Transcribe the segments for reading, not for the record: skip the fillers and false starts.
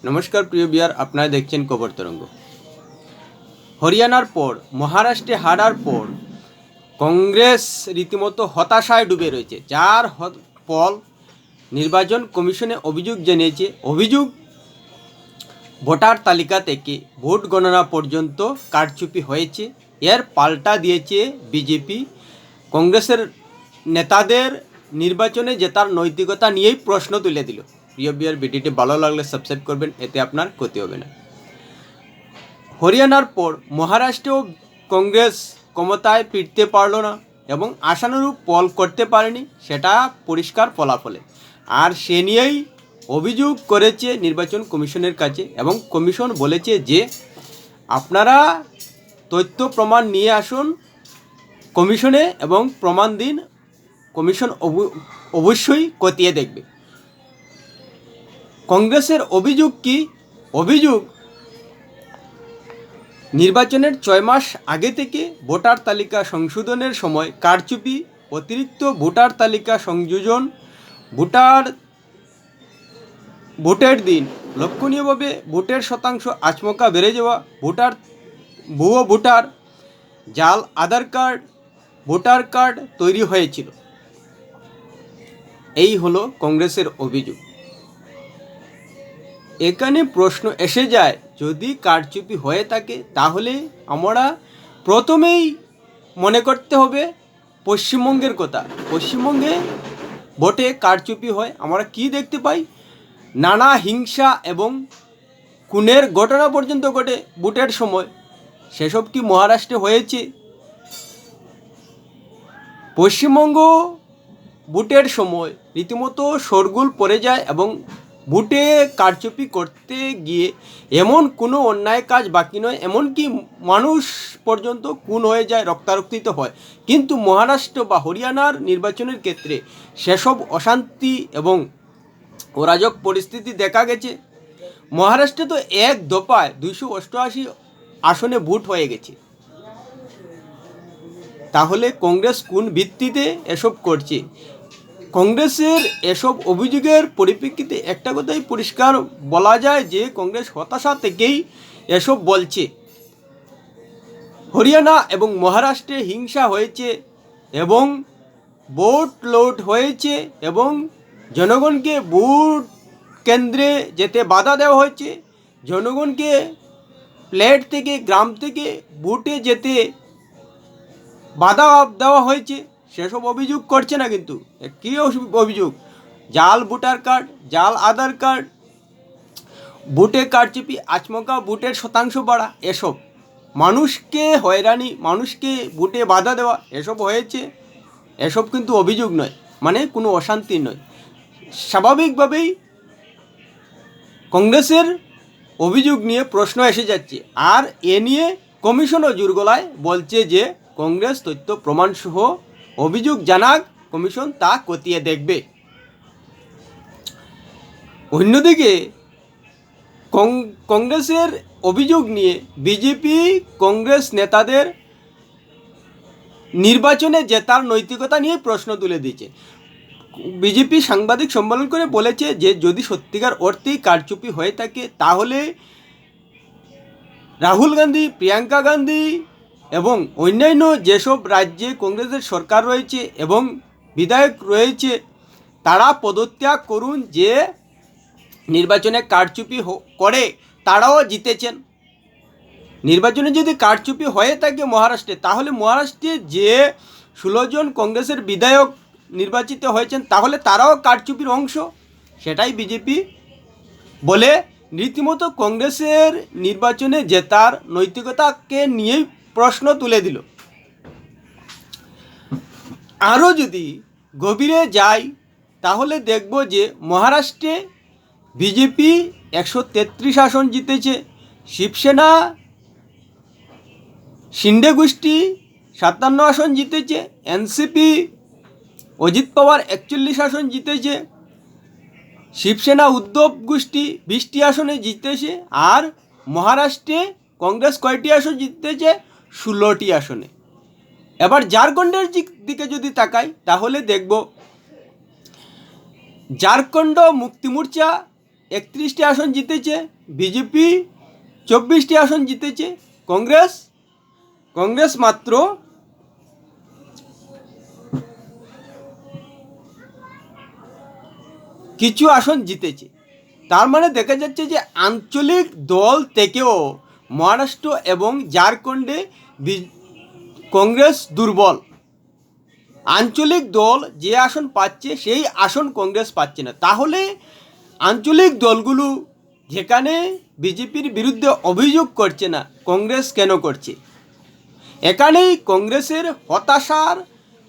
নমস্কার প্রিয় বিয়ার, আপনারা দেখছেন খবর তরঙ্গ। হরিয়ানার পর মহারাষ্ট্রে হারার পর কংগ্রেস রীতিমতো হতাশায় ডুবে রয়েছে, যার ফল নির্বাচন কমিশনে অভিযোগ জানিয়েছে। অভিযোগ, ভোটার তালিকা থেকে ভোট গণনা পর্যন্ত কারচুপি হয়েছে। এর পাল্টা দিয়েছে বিজেপি। কংগ্রেসের নেতাদের নির্বাচনে জেতার নৈতিকতা নিয়েই প্রশ্ন তুলে দিল। প্রিয় বিয়ার, ভিডিওটি ভালো লাগলে সাবস্ক্রাইব করবেন, এতে আপনার ক্ষতি হবে না। হরিয়ানার পর মহারাষ্ট্রেও কংগ্রেস ক্ষমতায় ফিরতে পারল না এবং আশানুরূপ ফল করতে পারেনি, সেটা পরিষ্কার ফলাফলে। আর সে নিয়েই অভিযোগ করেছে নির্বাচন কমিশনের কাছে, এবং কমিশন বলেছে যে আপনারা তথ্য প্রমাণ নিয়ে আসুন কমিশনে এবং প্রমাণ দিন, কমিশন অবশ্যই খতিয়ে দেখবে। কংগ্রেসের অভিযোগ কি? অভিযোগ, নির্বাচনের 6 মাস আগে থেকে ভোটার তালিকা সংশোধনের সময় কারচুপি, অতিরিক্ত ভোটার তালিকা সংযোজন, ভোটের দিন লক্ষণীয়ভাবে ভোটের শতাংশ আচমকা বেড়ে যাওয়া, ভুয়ো ভোটার, জাল আধার কার্ড, ভোটার কার্ড তৈরি হয়েছিল। এই হলো কংগ্রেসের অভিযোগ। এখানে প্রশ্ন এসে যায়, যদি কারচুপি হয়ে থাকে তাহলে আমরা প্রথমেই মনে করতে হবে পশ্চিমবঙ্গের কথা। পশ্চিমবঙ্গে ভোটে কারচুপি হয়, আমরা কি দেখতে পাই? নানা হিংসা এবং খুনের ঘটনা পর্যন্ত ঘটে ভোটের সময়। সেসব কি মহারাষ্ট্রে হয়েছে? পশ্চিমবঙ্গ ভোটের সময় রীতিমতো শোরগোল পড়ে যায় এবং ভোটে কারচুপি করতে গিয়ে এমন কোনো অন্যায় কাজ বাকি নয়, এমনকি মানুষ পর্যন্ত খুন হয়ে যায়, রক্তারক্তিত হয়। কিন্তু মহারাষ্ট্র বা হরিয়ানার নির্বাচনের ক্ষেত্রে সেসব অশান্তি এবং অরাজক পরিস্থিতি দেখা গেছে। মহারাষ্ট্রে তো এক দফায় 288 আসনে ভোট হয়ে গেছে। তাহলে কংগ্রেস কোন ভিত্তিতে এসব করছে? কংগ্রেসের এসব অভিযোগের পরিপ্রেক্ষিতে একটা কথাই পরিষ্কার বলা যায় যে কংগ্রেস হতাশা থেকেই এসব বলছে। হরিয়ানা এবং মহারাষ্ট্রে হিংসা হয়েছে এবং ভোট লুট হয়েছে এবং জনগণকে ভোট কেন্দ্রে যেতে বাধা দেওয়া হয়েছে, জনগণকে ফ্ল্যাট থেকে, গ্রাম থেকে ভোটে যেতে বাধা দেওয়া হয়েছে। সেসব অভিযোগ করছে না, কিন্তু কী অভিযোগ? জাল ভোটার কার্ড, জাল আধার কার্ড, ভোটে কারচুপি, আচমকা ভোটের শতাংশ বাড়া, এসব মানুষকে হয়রানি, মানুষকে ভোটে বাধা দেওয়া, এসব হয়েছে। এসব কিন্তু অভিযোগ নয়, মানে কোনো অশান্তি নয়। স্বাভাবিকভাবেই কংগ্রেসের অভিযোগ নিয়ে প্রশ্ন এসে যাচ্ছে, আর এ নিয়ে কমিশনও জোর গলায় বলছে যে কংগ্রেস তথ্য প্রমাণসহ অভিযোগ জানাক, কমিশন তা খতিয়ে দেখবে। অন্যদিকে কংগ্রেসের অভিযোগ নিয়ে বিজেপি কংগ্রেস নেতাদের নির্বাচনে জেতার নৈতিকতা নিয়ে প্রশ্ন তুলে দিয়েছে। বিজেপি সাংবাদিক সম্মেলন করে বলেছে যে যদি সত্যিকার অর্থেই কারচুপি হয়ে থাকে তাহলে রাহুল গান্ধী, প্রিয়াঙ্কা গান্ধী এবং অন্যান্য যেসব রাজ্যে কংগ্রেসের সরকার রয়েছে এবং বিধায়ক রয়েছে তারা পদত্যাগ করুন, যে নির্বাচনে কারচুপি করে তারাও জিতেছেন। নির্বাচনে যদি কারচুপি হয়ে থাকে মহারাষ্ট্রে, তাহলে মহারাষ্ট্রে যে 16 জন কংগ্রেসের বিধায়ক নির্বাচিত হয়েছেন তাহলে তারাও কারচুপির অংশ, সেটাই বিজেপি বলে রীতিমতো কংগ্রেসের নির্বাচনে জেতার নৈতিকতাকে নিয়েই প্রশ্ন তুলে দিল। আরও যদি গভীরে যাই তাহলে দেখব যে মহারাষ্ট্রে বিজেপি 133 আসন জিতেছে, শিবসেনা শিন্ডে গোষ্ঠী 57 আসন জিতেছে, এনসিপি অজিত পাওয়ার 41 আসন জিতেছে, শিবসেনা উদ্ধব গোষ্ঠী 20টি আসনে জিতেছে। আর মহারাষ্ট্রে কংগ্রেস কয়টি আসন জিতেছে? 16টি আসনে। এবার ঝাড়খণ্ডের দিকে যদি তাকাই তাহলে দেখব ঝাড়খণ্ড মুক্তি মোর্চা 31টি আসন জিতেছে, বিজেপি 24টি আসন জিতেছে, কংগ্রেস মাত্র কিছু আসন জিতেছে। তার মানে দেখা যাচ্ছে যে আঞ্চলিক দল থেকেও মহারাষ্ট্র এবং ঝাড়খণ্ডে কংগ্রেস দুর্বল। আঞ্চলিক দল যে আসন পাচ্ছে সেই আসন কংগ্রেস পাচ্ছে না। তাহলে আঞ্চলিক দলগুলো যেখানে বিজেপির বিরুদ্ধে অভিযোগ করছে না, কংগ্রেস কেন করছে? এখানেই কংগ্রেসের হতাশার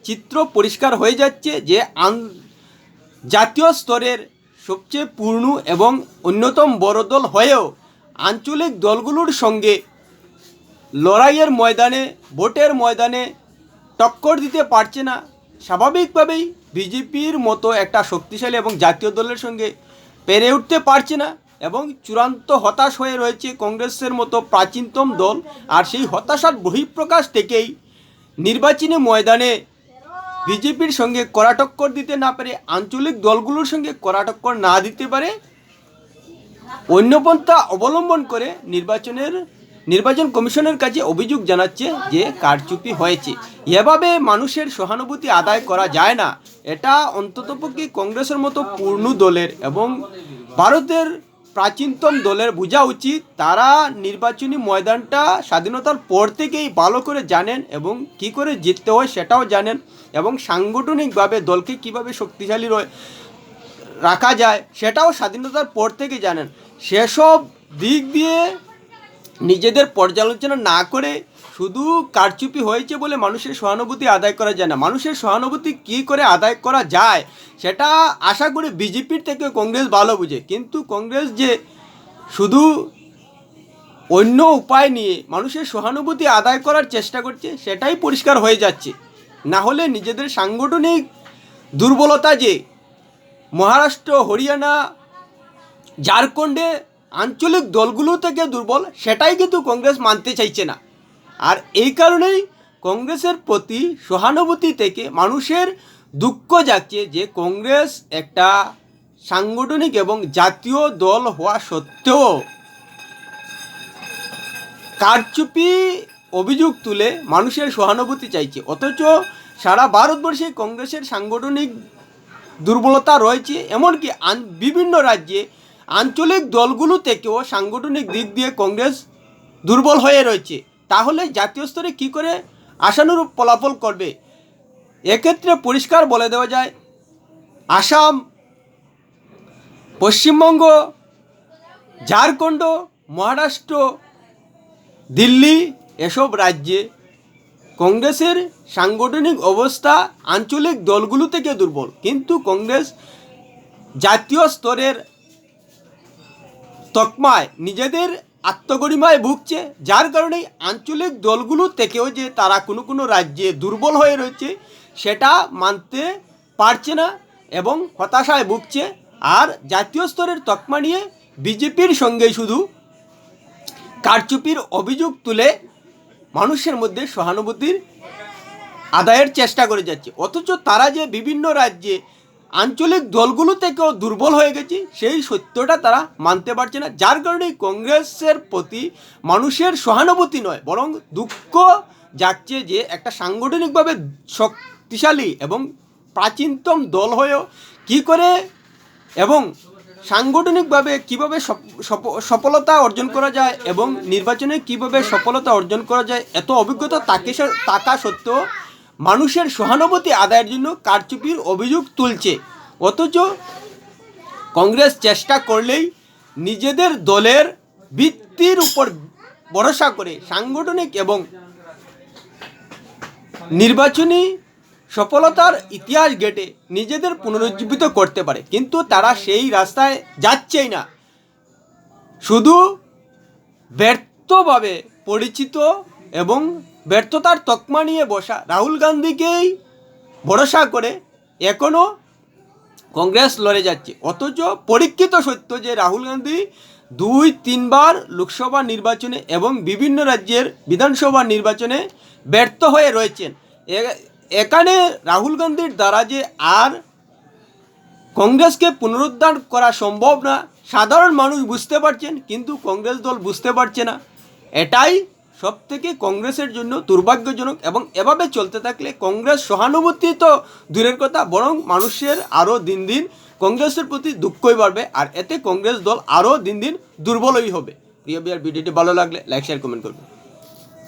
চিত্র পরিষ্কার হয়ে যাচ্ছে যে জাতীয় স্তরের সবচেয়ে পূর্ণ এবং অন্যতম বড় দল হয়েও আঞ্চলিক দলগুলোর সঙ্গে লড়াইয়ের ময়দানে, ভোটের ময়দানে টক্কর দিতে পারছে না। স্বাভাবিকভাবেই বিজেপির মতো একটা শক্তিশালী এবং জাতীয় দলের সঙ্গে পেরে উঠতে পারছে না এবং চূড়ান্ত হতাশ হয়ে রয়েছে কংগ্রেসের মতো প্রাচীনতম দল। আর সেই হতাশার বহিঃপ্রকাশ থেকেই নির্বাচনী ময়দানে বিজেপির সঙ্গে কড়া টক্কর দিতে না পারে, আঞ্চলিক দলগুলোর সঙ্গে কড়া টক্কর না দিতে পারে, অন্য পন্থা অবলম্বন করে নির্বাচন কমিশনের কাছে অভিযোগ জানাচ্ছে যে কারচুপি হয়েছে। এভাবে মানুষের সহানুভূতি আদায় করা যায় না। এটা অন্ততপক্ষে কংগ্রেসের মতো পূর্ণ দলের এবং ভারতের প্রাচীনতম দলের বোঝা উচিত। তারা নির্বাচনী ময়দানটা স্বাধীনতার পর থেকেই ভালো করে জানেন এবং কী করে জিততে হয় সেটাও জানেন এবং সাংগঠনিকভাবে দলকে কীভাবে শক্তিশালী রাখা যায় সেটাও স্বাধীনতার পর থেকে জানেন। সেসব দিক দিয়ে নিজেদের পর্যালোচনা না করে শুধু কারচুপি হয়েছে বলে মানুষের সহানুভূতি আদায় করা যায় না। মানুষের সহানুভূতি কী করে আদায় করা যায় সেটা আশা করি বিজেপির থেকে কংগ্রেস ভালো বুঝে। কিন্তু কংগ্রেস যে শুধু অন্য উপায় নিয়ে মানুষের সহানুভূতি আদায় করার চেষ্টা করছে সেটাই পরিষ্কার হয়ে যাচ্ছে। না হলে নিজেদের সাংগঠনিক দুর্বলতা যে মহারাষ্ট্র, হরিয়ানা, ঝাড়খণ্ডে আঞ্চলিক দলগুলো থেকে দুর্বল সেটাই কিন্তু কংগ্রেস মানতে চাইছে না। আর এই কারণেই কংগ্রেসের প্রতি সহানুভূতি থেকে মানুষের দুঃখ যাচ্ছে যে কংগ্রেস একটা সাংগঠনিক এবং জাতীয় দল হওয়া সত্ত্বেও কারচুপি অভিযোগ তুলে মানুষের সহানুভূতি চাইছে। অথচ সারা ভারতবর্ষে কংগ্রেসের সাংগঠনিক দুর্বলতা রয়েছে। এমনকি বিভিন্ন রাজ্যে আঞ্চলিক দলগুলো থেকেও সাংগঠনিক দিক দিয়ে কংগ্রেস দুর্বল হয়ে রয়েছে। তাহলে জাতীয় স্তরে কী করে আশানুরূপ ফলাফল করবে? এক্ষেত্রে পরিষ্কার বলে দেওয়া যায়, আসাম, পশ্চিমবঙ্গ, ঝাড়খণ্ড, মহারাষ্ট্র, দিল্লি এসব রাজ্যে কংগ্রেসের সাংগঠনিক অবস্থা আঞ্চলিক দলগুলো থেকে দুর্বল, কিন্তু কংগ্রেস জাতীয় স্তরের তকমায় নিজেদের আত্মগরিমায় ভুগছে। যার কারণে আঞ্চলিক দলগুলো থেকেও যে তারা কোনো কোনো রাজ্যে দুর্বল হয়ে রয়েছে সেটা মানতে পারছে না এবং হতাশায় ভুগছে। আর জাতীয় স্তরের তকমা নিয়ে বিজেপির সঙ্গে শুধু কারচুপির অভিযোগ তুলে মানুষের মধ্যে সহানুভূতির আদায়ের চেষ্টা করে যাচ্ছে। অথচ তারা যে বিভিন্ন রাজ্যে আঞ্চলিক দলগুলো থেকেও দুর্বল হয়ে গেছে সেই সত্যটা তারা মানতে পারছে না। যার কারণে কংগ্রেসের প্রতি মানুষের সহানুভূতি নয় বরং দুঃখ যাচ্ছে যে একটা সাংগঠনিকভাবে শক্তিশালী এবং প্রাচীনতম দল হয়েও কী করে এবং সাংগঠনিকভাবে কীভাবে সফলতা অর্জন করা যায় এবং নির্বাচনে কীভাবে সফলতা অর্জন করা যায় এত অভিজ্ঞতা থাকা সত্ত্বেও মানুষের সহানুভূতি আদায়ের জন্য কারচুপির অভিযোগ তুলছে। অথচ কংগ্রেস চেষ্টা করলেই নিজেদের দলের ভিত্তির উপর ভরসা করে সাংগঠনিক এবং নির্বাচনী সফলতার ইতিহাস ঘেটে নিজেদের পুনরুজ্জীবিত করতে পারে, কিন্তু তারা সেই রাস্তায় যাচ্ছেই না। শুধু ব্যর্থভাবে পরিচিত এবং ব্যর্থতার তকমা নিয়ে বসা রাহুল গান্ধীকেই ভরসা করে এখনও কংগ্রেস লড়ে যাচ্ছে। অথচ পরীক্ষিত সত্য যে রাহুল গান্ধী 2-3 বার লোকসভা নির্বাচনে এবং বিভিন্ন রাজ্যের বিধানসভা নির্বাচনে ব্যর্থ হয়ে রয়েছেন। এখানে রাহুল গান্ধীর দ্বারা যে আর কংগ্রেসকে পুনরুদ্ধার করা সম্ভব না সাধারণ মানুষ বুঝতে পারছেন, কিন্তু কংগ্রেস দল বুঝতে পারছে না। এটাই সব থেকে কংগ্রেসের জন্য দুর্ভাগ্যজনক, এবং এভাবে চলতে থাকলে কংগ্রেস সহানুভূতি তো দূরের কথা, বরং মানুষের আরও দিন দিন কংগ্রেসের প্রতি দুঃখই বাড়বে, আর এতে কংগ্রেস দল আরও দিন দিন দুর্বলই হবে। প্রিয় বিয়ার, ভিডিওটি ভালো লাগলে লাইক শেয়ার কমেন্ট করবেন।